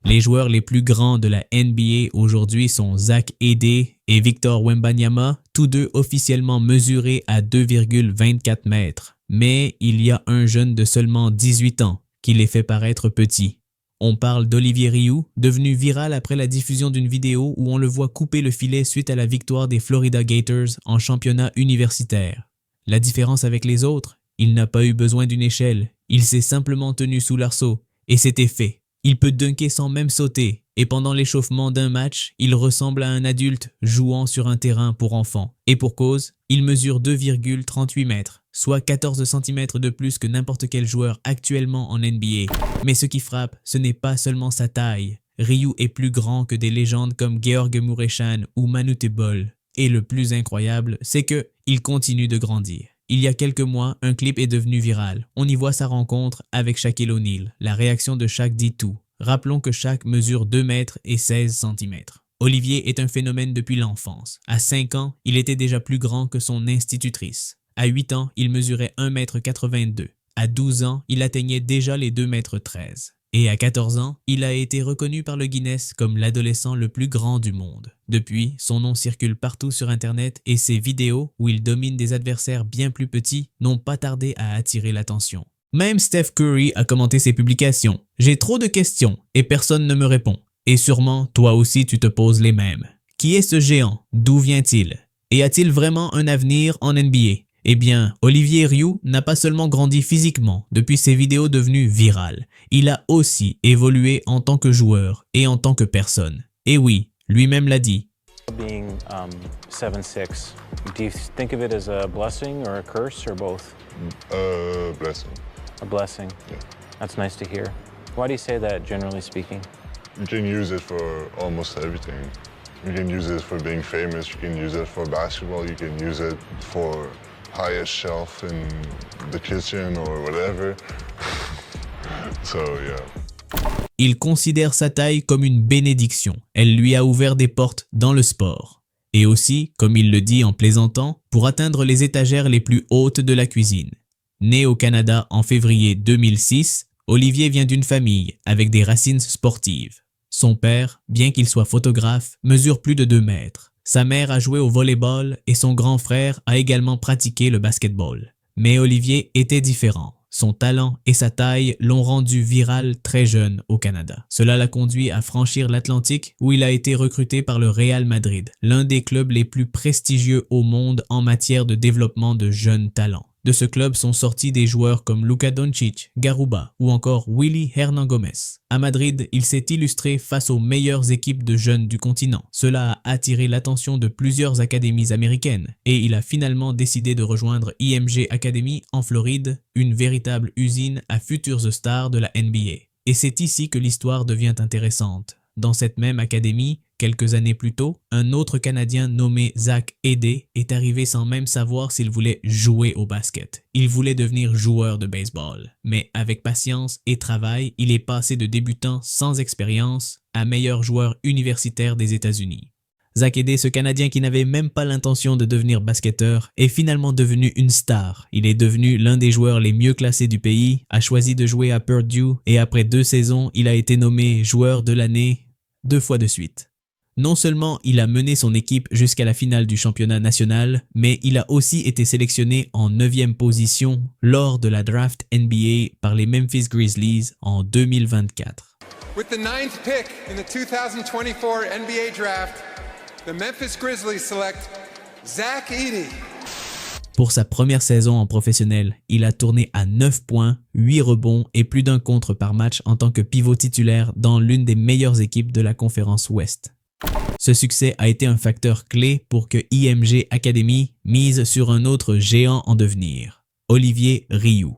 Les joueurs les plus grands de la NBA aujourd'hui sont Zach Edey et Victor Wembanyama, tous deux officiellement mesurés à 2,24 mètres. Mais il y a un jeune de seulement 18 ans qui les fait paraître petits. On parle d'Olivier Rioux, devenu viral après la diffusion d'une vidéo où on le voit couper le filet suite à la victoire des Florida Gators en championnat universitaire. La différence avec les autres, il n'a pas eu besoin d'une échelle, il s'est simplement tenu sous l'arceau et c'était fait. Il peut dunker sans même sauter et pendant l'échauffement d'un match, il ressemble à un adulte jouant sur un terrain pour enfants. Et pour cause, il mesure 2,38 mètres, soit 14 cm de plus que n'importe quel joueur actuellement en NBA. Mais ce qui frappe, ce n'est pas seulement sa taille. Rioux est plus grand que des légendes comme Georg Mureşan ou Manute Bol. Et le plus incroyable, c'est qu'il continue de grandir. Il y a quelques mois, un clip est devenu viral. On y voit sa rencontre avec Shaquille O'Neal. La réaction de Shaq dit tout. Rappelons que Shaq mesure 2 mètres et 16 cm. Olivier est un phénomène depuis l'enfance. À 5 ans, il était déjà plus grand que son institutrice. À 8 ans, il mesurait 1,82 m. À 12 ans, il atteignait déjà les 2,13 m. Et à 14 ans, il a été reconnu par le Guinness comme l'adolescent le plus grand du monde. Depuis, son nom circule partout sur Internet et ses vidéos, où il domine des adversaires bien plus petits, n'ont pas tardé à attirer l'attention. Même Steph Curry a commenté ses publications. « J'ai trop de questions et personne ne me répond. Et sûrement, toi aussi tu te poses les mêmes. Qui est ce géant? D'où vient-il? Et a-t-il vraiment un avenir en NBA? » Eh bien, Olivier Rioux n'a pas seulement grandi physiquement depuis ses vidéos devenues virales, il a aussi évolué en tant que joueur et en tant que personne. Et oui, lui-même l'a dit. Being 7'6", do you think of it as a blessing or a curse or both? Blessing. A blessing. Yeah. That's nice to hear. Why do you say that, generally speaking? You can use it for almost everything. You can use it for being famous, you can use it for basketball, you can use it for highest shelf in the kitchen or whatever. So, yeah. Il considère sa taille comme une bénédiction. Elle lui a ouvert des portes dans le sport. Et aussi, comme il le dit en plaisantant, pour atteindre les étagères les plus hautes de la cuisine. Né au Canada en février 2006, Olivier vient d'une famille avec des racines sportives. Son père, bien qu'il soit photographe, mesure plus de 2 mètres. Sa mère a joué au volleyball et son grand frère a également pratiqué le basketball. Mais Olivier était différent. Son talent et sa taille l'ont rendu viral très jeune au Canada. Cela l'a conduit à franchir l'Atlantique où il a été recruté par le Real Madrid, l'un des clubs les plus prestigieux au monde en matière de développement de jeunes talents. De ce club sont sortis des joueurs comme Luka Doncic, Garuba ou encore Willy Hernan Gomez. À Madrid, il s'est illustré face aux meilleures équipes de jeunes du continent. Cela a attiré l'attention de plusieurs académies américaines et il a finalement décidé de rejoindre IMG Academy en Floride, une véritable usine à futures stars de la NBA. Et c'est ici que l'histoire devient intéressante. Dans cette même académie, quelques années plus tôt, un autre Canadien nommé Zach Edey est arrivé sans même savoir s'il voulait jouer au basket. Il voulait devenir joueur de baseball. Mais avec patience et travail, il est passé de débutant sans expérience à meilleur joueur universitaire des États-Unis. Zach Edey, ce Canadien qui n'avait même pas l'intention de devenir basketteur, est finalement devenu une star. Il est devenu l'un des joueurs les mieux classés du pays, a choisi de jouer à Purdue et après 2 saisons, il a été nommé joueur de l'année 2 fois de suite. Non seulement il a mené son équipe jusqu'à la finale du championnat national, mais il a aussi été sélectionné en 9e position lors de la draft NBA par les Memphis Grizzlies en 2024. With the 9th pick in the 2024 NBA draft, the Memphis Grizzlies select Zach Edey. Pour sa première saison en professionnel, il a tourné à 9 points, 8 rebonds et plus d'un contre par match en tant que pivot titulaire dans l'une des meilleures équipes de la conférence Ouest. Ce succès a été un facteur clé pour que IMG Academy mise sur un autre géant en devenir, Olivier Rioux.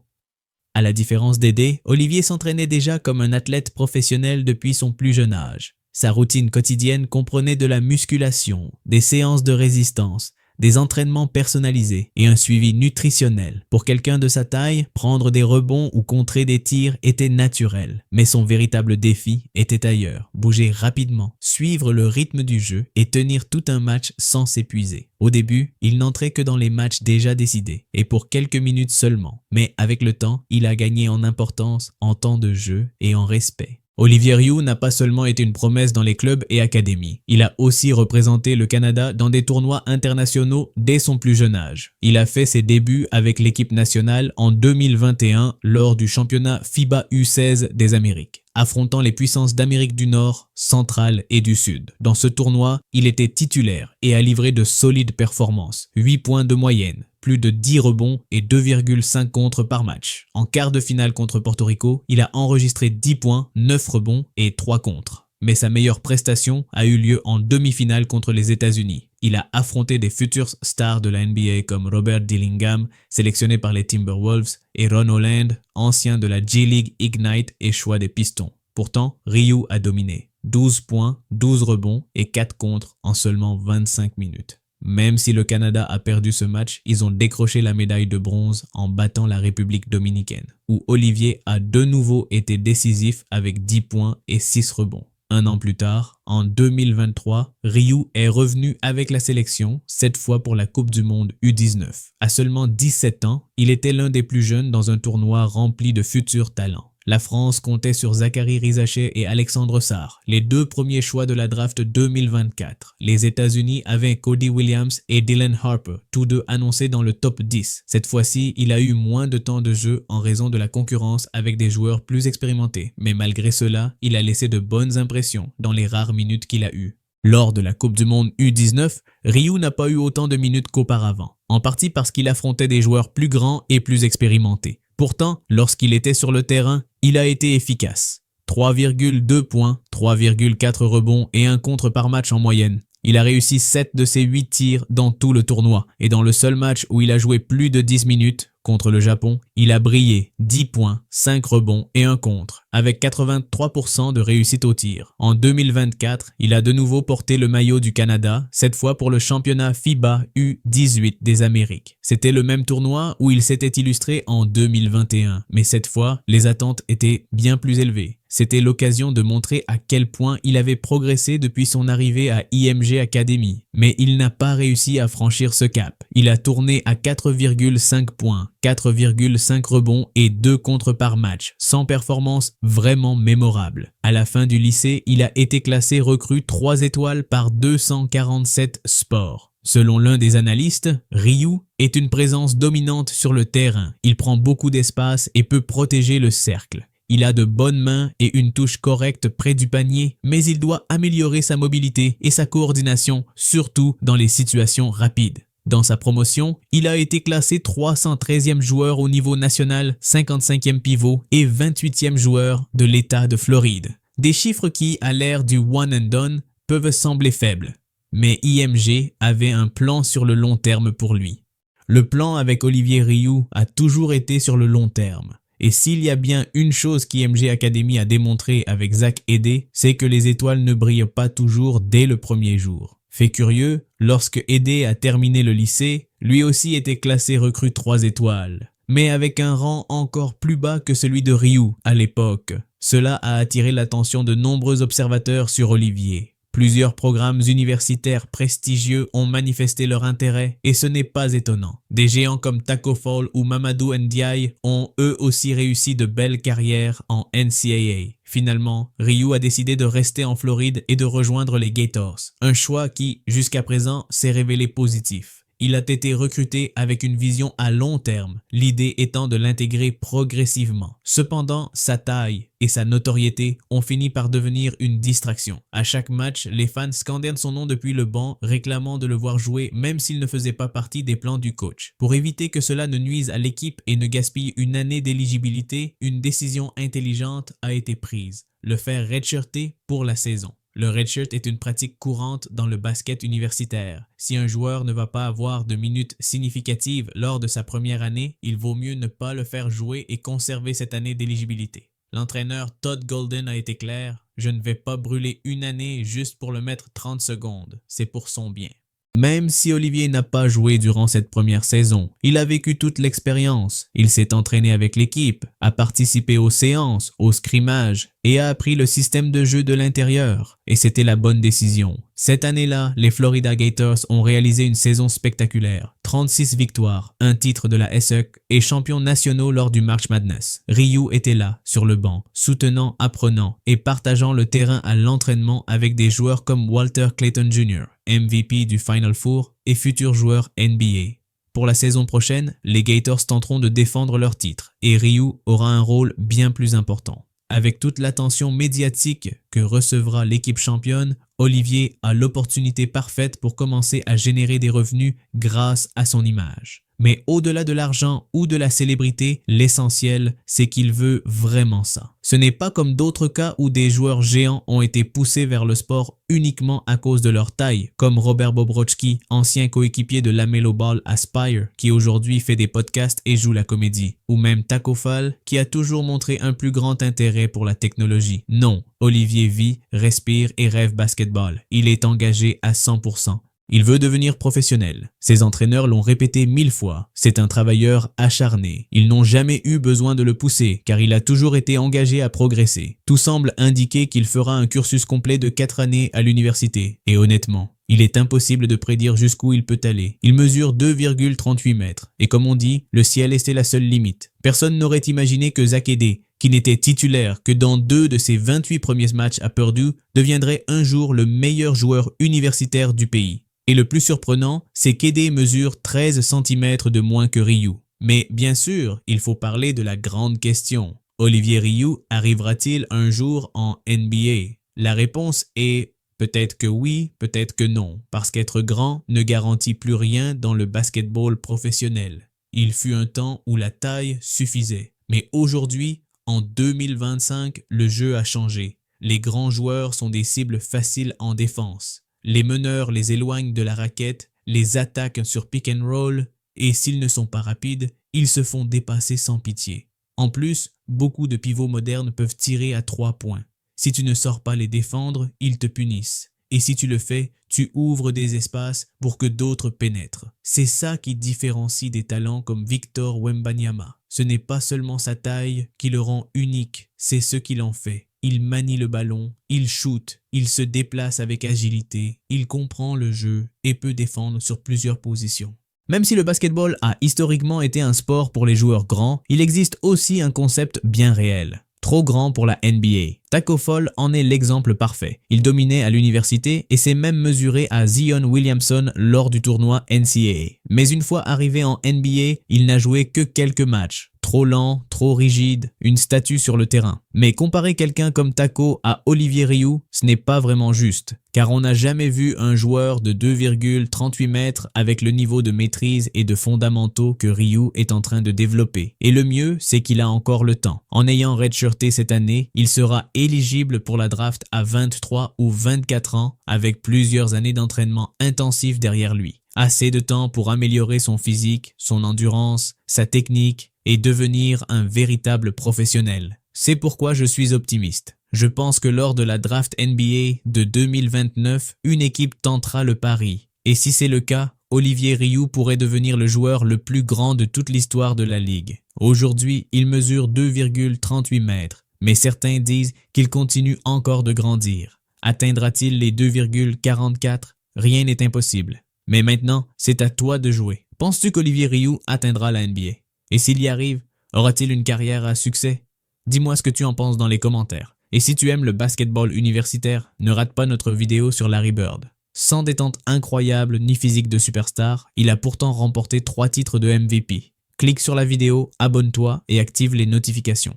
À la différence d'Edey, Olivier s'entraînait déjà comme un athlète professionnel depuis son plus jeune âge. Sa routine quotidienne comprenait de la musculation, des séances de résistance, des entraînements personnalisés et un suivi nutritionnel. Pour quelqu'un de sa taille, prendre des rebonds ou contrer des tirs était naturel. Mais son véritable défi était ailleurs, bouger rapidement, suivre le rythme du jeu et tenir tout un match sans s'épuiser. Au début, il n'entrait que dans les matchs déjà décidés et pour quelques minutes seulement. Mais avec le temps, il a gagné en importance, en temps de jeu et en respect. Olivier Rioux n'a pas seulement été une promesse dans les clubs et académies, il a aussi représenté le Canada dans des tournois internationaux dès son plus jeune âge. Il a fait ses débuts avec l'équipe nationale en 2021 lors du championnat FIBA U16 des Amériques, affrontant les puissances d'Amérique du Nord, centrale et du Sud. Dans ce tournoi, il était titulaire et a livré de solides performances, 8 points de moyenne, plus de 10 rebonds et 2,5 contres par match. En quart de finale contre Porto Rico, il a enregistré 10 points, 9 rebonds et 3 contres. Mais sa meilleure prestation a eu lieu en demi-finale contre les États-Unis. Il a affronté des futurs stars de la NBA comme Robert Dillingham, sélectionné par les Timberwolves, et Ron Holland, ancien de la G-League Ignite et choix des Pistons. Pourtant, Rioux a dominé. 12 points, 12 rebonds et 4 contres en seulement 25 minutes. Même si le Canada a perdu ce match, ils ont décroché la médaille de bronze en battant la République dominicaine, où Olivier a de nouveau été décisif avec 10 points et 6 rebonds. Un an plus tard, en 2023, Rioux est revenu avec la sélection, cette fois pour la Coupe du Monde U19. À seulement 17 ans, il était l'un des plus jeunes dans un tournoi rempli de futurs talents. La France comptait sur Zachary Rizaché et Alexandre Sarr, les deux premiers choix de la draft 2024. Les États-Unis avaient Cody Williams et Dylan Harper, tous deux annoncés dans le top 10. Cette fois-ci, il a eu moins de temps de jeu en raison de la concurrence avec des joueurs plus expérimentés. Mais malgré cela, il a laissé de bonnes impressions dans les rares minutes qu'il a eues. Lors de la Coupe du Monde U19, Rioux n'a pas eu autant de minutes qu'auparavant, en partie parce qu'il affrontait des joueurs plus grands et plus expérimentés. Pourtant, lorsqu'il était sur le terrain, il a été efficace. 3,2 points, 3,4 rebonds et 1 contre par match en moyenne. Il a réussi 7 de ses 8 tirs dans tout le tournoi et dans le seul match où il a joué plus de 10 minutes, contre le Japon, il a brillé, 10 points, 5 rebonds et 1 contre, avec 83% de réussite au tir. En 2024, il a de nouveau porté le maillot du Canada, cette fois pour le championnat FIBA U18 des Amériques. C'était le même tournoi où il s'était illustré en 2021, mais cette fois, les attentes étaient bien plus élevées. C'était l'occasion de montrer à quel point il avait progressé depuis son arrivée à IMG Academy. Mais il n'a pas réussi à franchir ce cap. Il a tourné à 4,5 points, 4,5 rebonds et 2 contres par match, sans performance vraiment mémorable. À la fin du lycée, il a été classé recrue 3 étoiles par 247 sports. Selon l'un des analystes, Rioux est une présence dominante sur le terrain. Il prend beaucoup d'espace et peut protéger le cercle. Il a de bonnes mains et une touche correcte près du panier, mais il doit améliorer sa mobilité et sa coordination, surtout dans les situations rapides. Dans sa promotion, il a été classé 313e joueur au niveau national, 55e pivot et 28e joueur de l'État de Floride. Des chiffres qui, à l'ère du one and done, peuvent sembler faibles. Mais IMG avait un plan sur le long terme pour lui. Le plan avec Olivier Rioux a toujours été sur le long terme. Et s'il y a bien une chose qu'IMG Academy a démontré avec Zach Edey, c'est que les étoiles ne brillent pas toujours dès le premier jour. Fait curieux, lorsque Edey a terminé le lycée, lui aussi était classé recrue 3 étoiles, mais avec un rang encore plus bas que celui de Rioux à l'époque. Cela a attiré l'attention de nombreux observateurs sur Olivier. Plusieurs programmes universitaires prestigieux ont manifesté leur intérêt et ce n'est pas étonnant. Des géants comme Taco Fall ou Mamadou Ndiaye ont eux aussi réussi de belles carrières en NCAA. Finalement, Rioux a décidé de rester en Floride et de rejoindre les Gators, un choix qui, jusqu'à présent, s'est révélé positif. Il a été recruté avec une vision à long terme, l'idée étant de l'intégrer progressivement. Cependant, sa taille et sa notoriété ont fini par devenir une distraction. À chaque match, les fans scandaient son nom depuis le banc, réclamant de le voir jouer même s'il ne faisait pas partie des plans du coach. Pour éviter que cela ne nuise à l'équipe et ne gaspille une année d'éligibilité, une décision intelligente a été prise, le faire redshirter pour la saison. Le redshirt est une pratique courante dans le basket universitaire. Si un joueur ne va pas avoir de minutes significatives lors de sa première année, il vaut mieux ne pas le faire jouer et conserver cette année d'éligibilité. L'entraîneur Todd Golden a été clair, « Je ne vais pas brûler une année juste pour le mettre 30 secondes, c'est pour son bien ». Même si Olivier n'a pas joué durant cette première saison, il a vécu toute l'expérience. Il s'est entraîné avec l'équipe, a participé aux séances, aux scrimmages et a appris le système de jeu de l'intérieur. Et c'était la bonne décision. Cette année-là, les Florida Gators ont réalisé une saison spectaculaire. 36 victoires, un titre de la SEC et champions nationaux lors du March Madness. Ryu était là, sur le banc, soutenant, apprenant et partageant le terrain à l'entraînement avec des joueurs comme Walter Clayton Jr., MVP du Final Four et futur joueur NBA. Pour la saison prochaine, les Gators tenteront de défendre leur titre et Ryu aura un rôle bien plus important. Avec toute l'attention médiatique que recevra l'équipe championne, Olivier a l'opportunité parfaite pour commencer à générer des revenus grâce à son image. Mais au-delà de l'argent ou de la célébrité, l'essentiel, c'est qu'il veut vraiment ça. Ce n'est pas comme d'autres cas où des joueurs géants ont été poussés vers le sport uniquement à cause de leur taille, comme Robert Bobrovsky, ancien coéquipier de LaMelo Ball à Spire, qui aujourd'hui fait des podcasts et joue la comédie, ou même Tacko Fall, qui a toujours montré un plus grand intérêt pour la technologie. Non, Olivier vit, respire et rêve basketball. Il est engagé à 100%. Il veut devenir professionnel. Ses entraîneurs l'ont répété 1000 fois. C'est un travailleur acharné. Ils n'ont jamais eu besoin de le pousser car il a toujours été engagé à progresser. Tout semble indiquer qu'il fera un cursus complet de 4 années à l'université. Et honnêtement, il est impossible de prédire jusqu'où il peut aller. Il mesure 2,38 mètres. Et comme on dit, le ciel était la seule limite. Personne n'aurait imaginé que Zach Edey, qui n'était titulaire que dans 2 de ses 28 premiers matchs à Purdue, deviendrait un jour le meilleur joueur universitaire du pays. Et le plus surprenant, c'est qu'Edey mesure 13 cm de moins que Ryu. Mais bien sûr, il faut parler de la grande question. Olivier Ryu arrivera-t-il un jour en NBA? La réponse est peut-être que oui, peut-être que non, parce qu'être grand ne garantit plus rien dans le basketball professionnel. Il fut un temps où la taille suffisait. Mais aujourd'hui, en 2025, le jeu a changé. Les grands joueurs sont des cibles faciles en défense. Les meneurs les éloignent de la raquette, les attaquent sur pick and roll et s'ils ne sont pas rapides, ils se font dépasser sans pitié. En plus, beaucoup de pivots modernes peuvent tirer à 3 points. Si tu ne sors pas les défendre, ils te punissent. Et si tu le fais, tu ouvres des espaces pour que d'autres pénètrent. C'est ça qui différencie des talents comme Victor Wembanyama. Ce n'est pas seulement sa taille qui le rend unique, c'est ce qu'il en fait. Il manie le ballon, il shoot, il se déplace avec agilité, il comprend le jeu et peut défendre sur plusieurs positions. Même si le basketball a historiquement été un sport pour les joueurs grands, il existe aussi un concept bien réel. Trop grand pour la NBA. Tacko Fall en est l'exemple parfait. Il dominait à l'université et s'est même mesuré à Zion Williamson lors du tournoi NCAA. Mais une fois arrivé en NBA, il n'a joué que quelques matchs. Trop lent, trop rigide, une statue sur le terrain. Mais comparer quelqu'un comme Tacko à Olivier Ryu, ce n'est pas vraiment juste, car on n'a jamais vu un joueur de 2,38 mètres avec le niveau de maîtrise et de fondamentaux que Ryu est en train de développer. Et le mieux, c'est qu'il a encore le temps. En ayant redshirté cette année, il sera éligible pour la draft à 23 ou 24 ans avec plusieurs années d'entraînement intensif derrière lui. Assez de temps pour améliorer son physique, son endurance, sa technique et devenir un véritable professionnel. C'est pourquoi je suis optimiste. Je pense que lors de la draft NBA de 2029, une équipe tentera le pari. Et si c'est le cas, Olivier Ryu pourrait devenir le joueur le plus grand de toute l'histoire de la ligue. Aujourd'hui, il mesure 2,38 mètres, mais certains disent qu'il continue encore de grandir. Atteindra-t-il les 2,44? Rien n'est impossible. Mais maintenant, c'est à toi de jouer. Penses-tu qu'Olivier Ryu atteindra la NBA? Et s'il y arrive, aura-t-il une carrière à succès? Dis-moi ce que tu en penses dans les commentaires. Et si tu aimes le basketball universitaire, ne rate pas notre vidéo sur Larry Bird. Sans détente incroyable ni physique de superstar, il a pourtant remporté 3 titres de MVP. Clique sur la vidéo, abonne-toi et active les notifications.